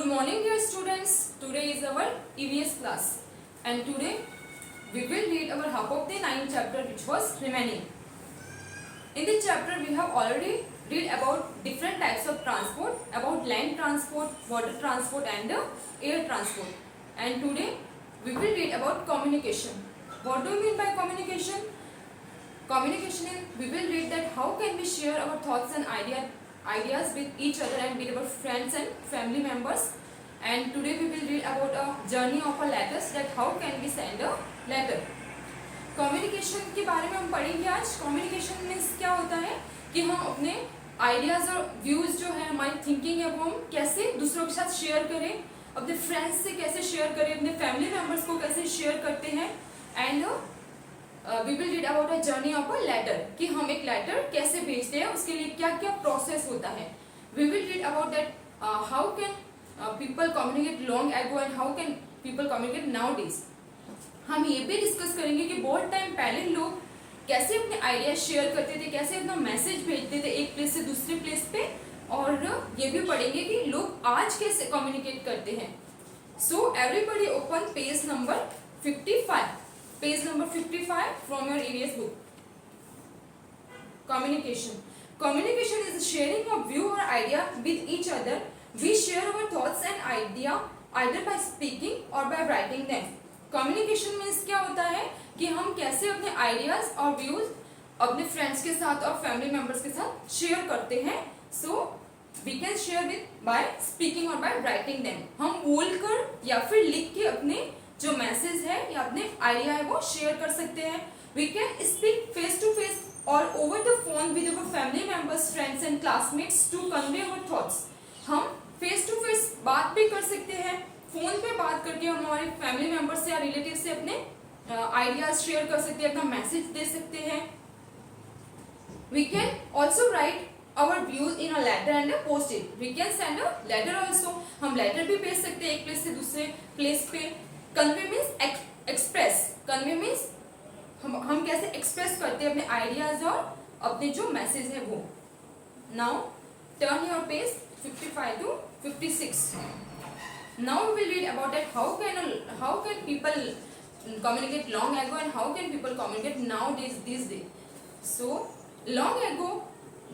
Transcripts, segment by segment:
Good morning dear students. Today is our EVS class and today we will read our half of the 9th chapter which was remaining. In this chapter we have already read about different types of transport, about land transport, water transport and air transport. And today we will read about communication. What do you mean by communication? Communication is we will read that how can we share our thoughts and ideas with each other and with our friends and family members. And today we will read about a journey of a letters, that how can we send a letter. Communication के बारे में हम पढ़ेंगे आज. Communication means क्या होता है कि हम अपने आइडियाज और व्यूज जो है, हमारी थिंकिंग है, वो हम कैसे दूसरों के साथ शेयर करें, अपने फ्रेंड्स से कैसे शेयर करें, अपने फैमिली मेम्बर्स को कैसे शेयर करते हैं. And we will read about a journey of a letter, कि हम एक लेटर कैसे भेजते हैं, उसके लिए क्या क्या प्रोसेस होता है. We will read about that how can people communicate long ago and how can people communicate nowadays. हम ये भी डिस्कस करेंगे कि बहुत टाइम पहले लोग कैसे अपने आइडिया शेयर करते थे, कैसे अपना मैसेज भेजते थे एक प्लेस से दूसरे प्लेस पे, और ये भी पढ़ेंगे कि लोग आज कैसे कम्युनिकेट करते हैं. So everybody open page number 55. Page number 55 from your EVS book. Communication. Communication is sharing of view or idea with each other. We share our thoughts and idea either by speaking or by writing them. Communication means क्या होता है कि हम कैसे अपने ideas और views अपने friends के साथ और फैमिली मेंबर्स के साथ शेयर करते हैं. So we can share with by speaking और बाय राइटिंग देम. हम बोलकर या फिर लिख के अपने जो मैसेज है या अपने आइडिया है वो शेयर कर सकते हैं. We can speak face to face और over the phone with our family members, friends and classmates to convey our thoughts. हम फेस टू फेस बात भी कर सकते हैं, फोन पे बात करके हम हमारे फैमिली मेंबर्स से या रिलेटिव से अपने आइडियाज शेयर कर सकते हैं, अपना मैसेज दे सकते हैं. We can also write our views in a letter and post it. We can send a letter also. हम लेटर भी भेज सकते हैं एक प्लेस से दूसरे प्लेस पे. Convey means express. Convey means हम कैसे एक्सप्रेस करते हैं अपने आइडियाज और अपने जो मैसेज है वो. Now turn your page 55 to 56. Now we will read about that how can people communicate long ago and how can people communicate nowadays these days. So long ago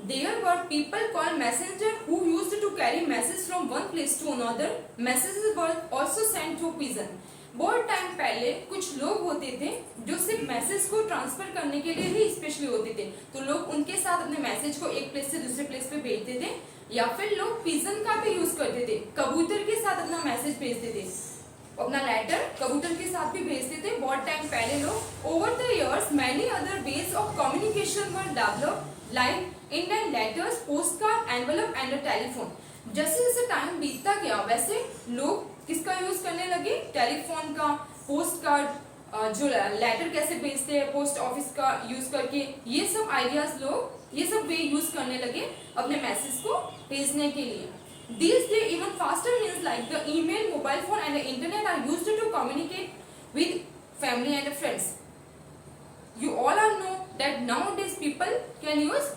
there were people called messenger who used to carry messages from one place to another. Messages were also sent through pigeon. बहुत time पहले कुछ लोग होते थे जो सिर्फ message को transfer करने के लिए ही स्पेशली होते थे, तो लोग उनके साथ अपने मैसेज को एक प्लेस से दूसरे प्लेस पे भेजते थे. या फिर लोग पिजन का भी यूज करते थे, कबूतर के साथ अपना मैसेज भेजते थे, अपना लेटर कबूतर के साथ भी भेजते थे बहुत टाइम पहले लोग. Over the years many other ways of communication were developed like Indian letters, post card, envelope and telephone. जैसे जैसे टाइम बीतता गया वैसे लोग किसका यूज करने लगे, टेलीफोन का, पोस्ट कार्ड, जो लेटर कैसे भेजते हैं पोस्ट ऑफिस का यूज करके, ये सब आइडियाज लोग ये सब वे यूज करने लगे अपने मैसेज को भेजने के लिए. These days even faster means like the email, mobile phone and the internet are used to communicate with family and friends. You all are know that nowadays people can use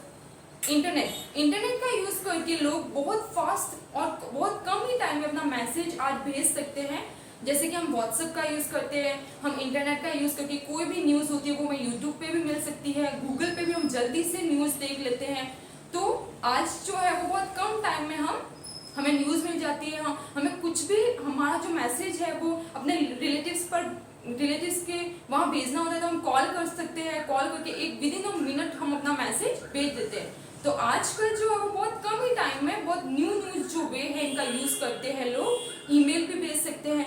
internet का use करके लोग बहुत fast और बहुत कम ही time में अपना message आज भेज सकते हैं. जैसे कि हम व्हाट्सएप का यूज करते हैं, हम इंटरनेट का यूज करके कोई भी न्यूज होती है वो हमें यूट्यूब पे भी मिल सकती है, गूगल पे भी हम जल्दी से न्यूज देख लेते हैं. तो आज जो है वो बहुत कम टाइम में हमें न्यूज मिल जाती है. हमें कुछ भी हमारा जो मैसेज है वो अपने रिलेटिव्स के वहाँ भेजना होता है तो हम कॉल कर सकते हैं, कॉल करके एक विद इन अ मिनट हम अपना मैसेज भेज देते हैं. तो आजकल जो है वो बहुत कम ही टाइम में बहुत न्यू जो वे है इनका यूज करते हैं लोग. ईमेल भी भेज सकते हैं.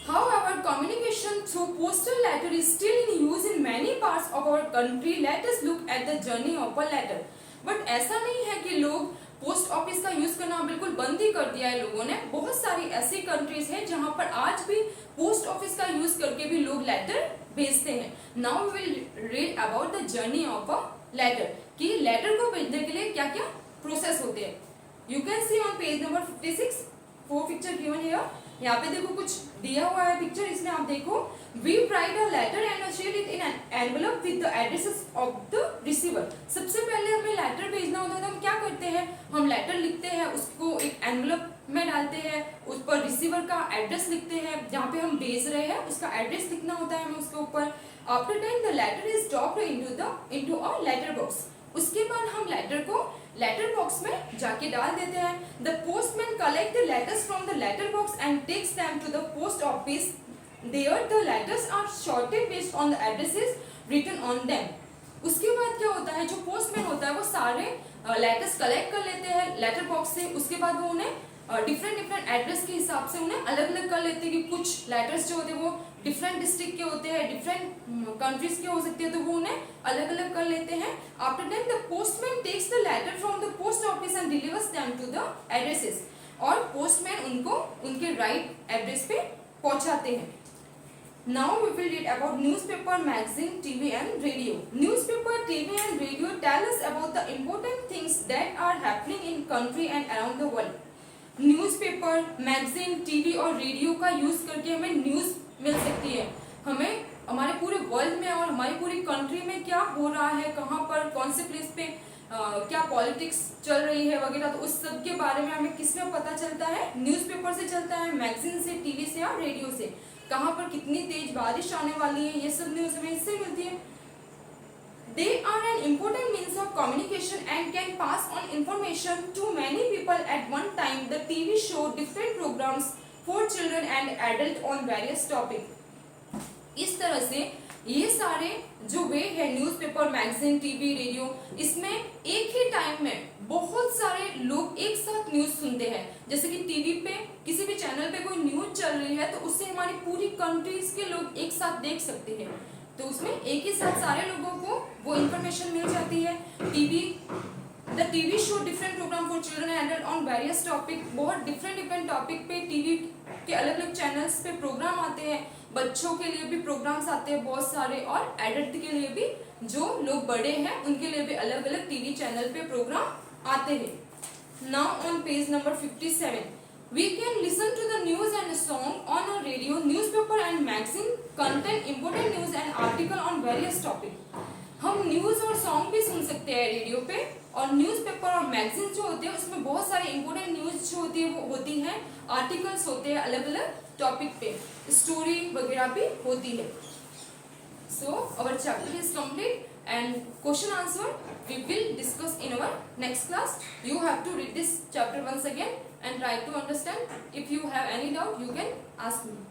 However, communication through postal letter is still in use in many parts of our country. Let us look at the journey of a letter. But ऐसा नहीं है कि लोग पोस्ट ऑफिस का यूज करना बिल्कुल बंद ही कर दिया है लोगों ने. बहुत सारी ऐसी कंट्रीज हैं जहां पर आज भी पोस्ट ऑफिस का यूज करके भी लोग लेटर भेजते हैं. Now we will read about the journey of a letter, कि लेटर को भेजने के लिए क्या क्या प्रोसेस होते हैं. You can see on page number 56 4 picture given here. यहाँ पे देखो कुछ दिया हुआ है पिक्चर, इसमें आप देखो we write a letter and share it in an envelope with the addresses of the receiver. सबसे पहले हमें लेटर भेजना होता है तो हम क्या करते हैं, हम लेटर लिखते हैं, उसको एक एनवलप में डालते हैं, उस पर रिसीवर का एड्रेस लिखते हैं, जहाँ पे हम भेज रहे हैं उसका एड्रेस लिखना होता है हमें उसके ऊपर। After that the letter is dropped into a letter box. उसके बाद हम लेटर को लेटर बॉक्स में जाके डाल देते हैं। The postman collect the letters from the letter box and takes them to the post office. There the letters are sorted based on the addresses written on them. उसके बाद क्या होता है, जो पोस्टमैन होता है वो सारे लेटर्स कलेक्ट कर लेते हैं लेटर बॉक्स से। उसके बाद वो उन्हें डिफरेंट एड्रेस के हिसाब से उन्हें अलग अलग कर लेते हैं कि कुछ लेटर्स जो होते हैं वो डिफरेंट डिस्ट्रिक्ट के होते हैं, डिफरेंट कंट्रीज के हो सकते हैं, तो वो उन्हें अलग अलग कर लेते हैं। After that the postman takes the letter from the post office and delivers them to the addresses. और पोस्टमैन उनको उनके राइट एड्रेस पे पहुंचाते हैं। Now we will read about newspaper, magazine, TV and radio. Newspaper, TV and radio tell us about the important things that are happening in country and around the world. Newspaper, magazine, TV और radio का use करके हमें news मिल सकती है। हमें हमारे पूरे world में और हमारी पूरी कंट्री में क्या हो रहा है, कहाँ पर कौन से प्लेस पे क्या पॉलिटिक्स चल रही है वगैरह, तो उस सब के बारे में हमें किस में पता चलता है, न्यूज़पेपर से चलता है, मैगजीन से, टीवी से या रेडियो से। कहाँ पर कितनी तेज बारिश आने वाली है, ये सब न्यूज़ हमें इससे मिलती है। They are an important means of communication and can pass on information to many people at one time. The TV show different programs for children and adult on various topics. इस तरह से ये सारे जो वे है न्यूज़पेपर, मैगजीन, टीवी, रेडियो, इसमें एक ही time में बहुत सारे लोग एक साथ न्यूज़ सुनते हैं। जैसे कि टीवी पे किसी भी चैनल पे कोई न्यूज़ चल रही है तो उससे हमारी पूरी कंट्रीज के लोग एक साथ देख सकते हैं, तो उसमें एक ही साथ सारे लोगों को वो इंफॉर्मेशन मिल जाती है। The TV show different program for children and adult on various topic, बहुत डिफरेंट टॉपिक पे टीवी के अलग अलग चैनल्स पे प्रोग्राम आते हैं। बच्चों के लिए भी प्रोग्राम्स आते हैं बहुत सारे, और एडल्ट के लिए भी, जो लोग बड़े हैं उनके लिए भी अलग अलग टीवी चैनल पे प्रोग्राम आते हैं। Now on page number 57 we can listen to the news and song on a radio. Newspaper and magazine contain important news and article on various topic. हम न्यूज़ और सॉन्ग भी सुन सकते हैं radio पे, और न्यूज़पेपर और मैगजीन जो होते हैं उसमें बहुत सारी इंपॉर्टेंट न्यूज़ जो होती है वो होती हैं, आर्टिकल्स होते हैं अलग अलग टॉपिक पे, स्टोरी वगैरह भी होती है। So our chapter is complete and question answer we will discuss in our next class. You have to read this chapter once again and try to understand. If you have any doubt you can ask me.